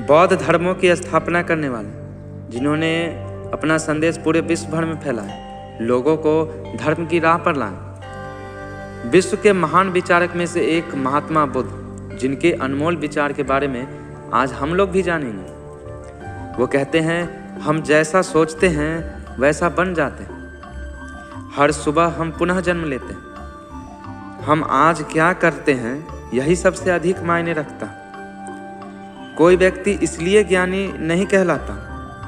बौद्ध धर्मों की स्थापना करने वाले, जिन्होंने अपना संदेश पूरे विश्व भर में फैलाया, लोगों को धर्म की राह पर लाया। विश्व के महान विचारक में से एक महात्मा बुद्ध, जिनके अनमोल विचार के बारे में आज हम लोग भी जानेंगे। वो कहते हैं, हम जैसा सोचते हैं वैसा बन जाते हैं। हर सुबह हम पुनः जन्म लेते हैं। हम आज क्या करते हैं यही सबसे अधिक मायने रखता है। कोई व्यक्ति इसलिए ज्ञानी नहीं कहलाता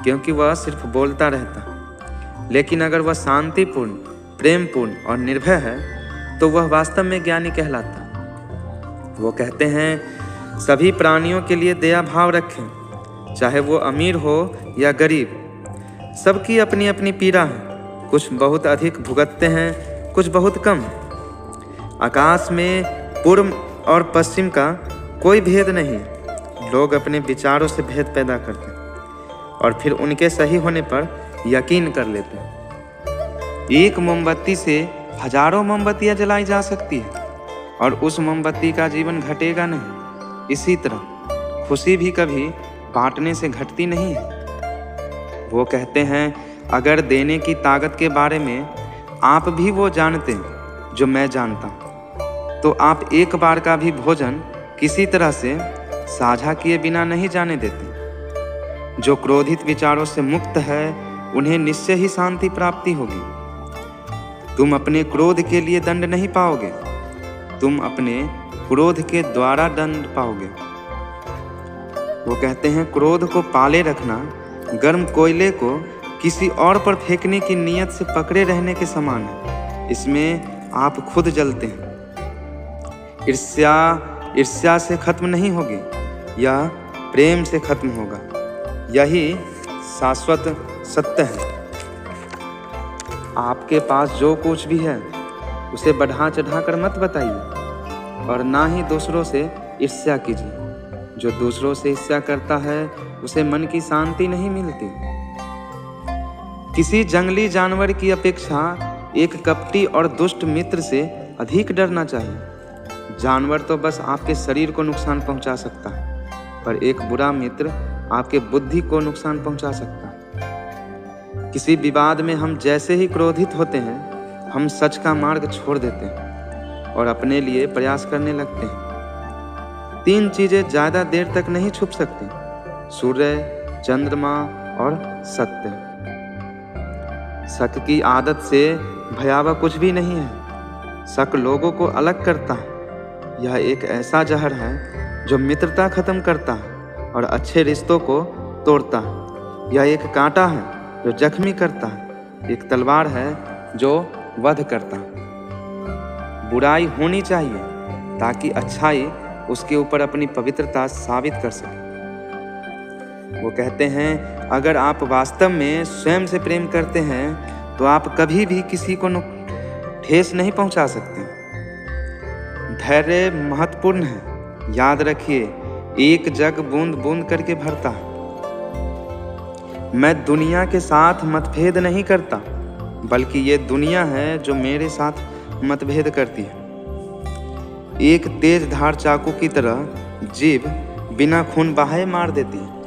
क्योंकि वह सिर्फ बोलता रहता, लेकिन अगर वह शांतिपूर्ण, प्रेमपूर्ण और निर्भय है तो वह वास्तव में ज्ञानी कहलाता। वो कहते हैं, सभी प्राणियों के लिए दया भाव रखें, चाहे वो अमीर हो या गरीब। सबकी अपनी अपनी पीड़ा है, कुछ बहुत अधिक भुगतते हैं, कुछ बहुत कम। आकाश में पूर्व और पश्चिम का कोई भेद नहीं। लोग अपने विचारों से भेद पैदा करते हैं और फिर उनके सही होने पर यकीन कर लेते हैं। एक मोमबत्ती से हजारों मोमबत्तियां जलाई जा सकती है और उस मोमबत्ती का जीवन घटेगा नहीं। इसी तरह खुशी भी कभी बांटने से घटती नहीं है। वो कहते हैं, अगर देने की ताकत के बारे में आप भी वो जानते हैं जो मैं जानता हूँ, तो आप एक बार का भी भोजन किसी तरह से साझा किए बिना नहीं जाने देते। जो क्रोधित विचारों से मुक्त है, उन्हें निश्चय ही शांति प्राप्ति होगी। तुम अपने क्रोध के लिए दंड नहीं पाओगे, तुम अपने क्रोध के द्वारा दंड पाओगे। वो कहते हैं, क्रोध को पाले रखना गर्म कोयले को किसी और पर फेंकने की नीयत से पकड़े रहने के समान है। इसमें आप खुद जलते हैं। ईर्ष्या से खत्म नहीं होगी, यह प्रेम से खत्म होगा। यही शाश्वत सत्य है। आपके पास जो कुछ भी है उसे बढ़ा चढ़ा कर मत बताइए और ना ही दूसरों से ईर्ष्या कीजिए। जो दूसरों से ईर्ष्या करता है उसे मन की शांति नहीं मिलती। किसी जंगली जानवर की अपेक्षा एक कपटी और दुष्ट मित्र से अधिक डरना चाहिए। जानवर तो बस आपके शरीर को नुकसान पहुंचा सकता है, पर एक बुरा मित्र आपके बुद्धि को नुकसान पहुंचा सकता है। किसी विवाद में हम जैसे ही क्रोधित होते हैं, हम सच का मार्ग छोड़ देते हैं और अपने लिए प्रयास करने लगते हैं। 3 चीजें ज्यादा देर तक नहीं छुप सकती: सूर्य, चंद्रमा और सत्य। शक की आदत से भयावह कुछ भी नहीं है। शक लोगों को अलग करता है। यह एक ऐसा जहर है जो मित्रता खत्म करता है और अच्छे रिश्तों को तोड़ता है। यह एक कांटा है जो जख्मी करता है, एक तलवार है जो वध करता है। बुराई होनी चाहिए ताकि अच्छाई उसके ऊपर अपनी पवित्रता साबित कर सके। वो कहते हैं, अगर आप वास्तव में स्वयं से प्रेम करते हैं तो आप कभी भी किसी को ठेस नहीं पहुंचा सकते। धैर्य महत्वपूर्ण है। याद रखिए, एक जग बूंद बूंद करके भरता है। मैं दुनिया के साथ मतभेद नहीं करता, बल्कि ये दुनिया है जो मेरे साथ मतभेद करती है। एक तेज धार चाकू की तरह जीभ बिना खून बहाए मार देती है।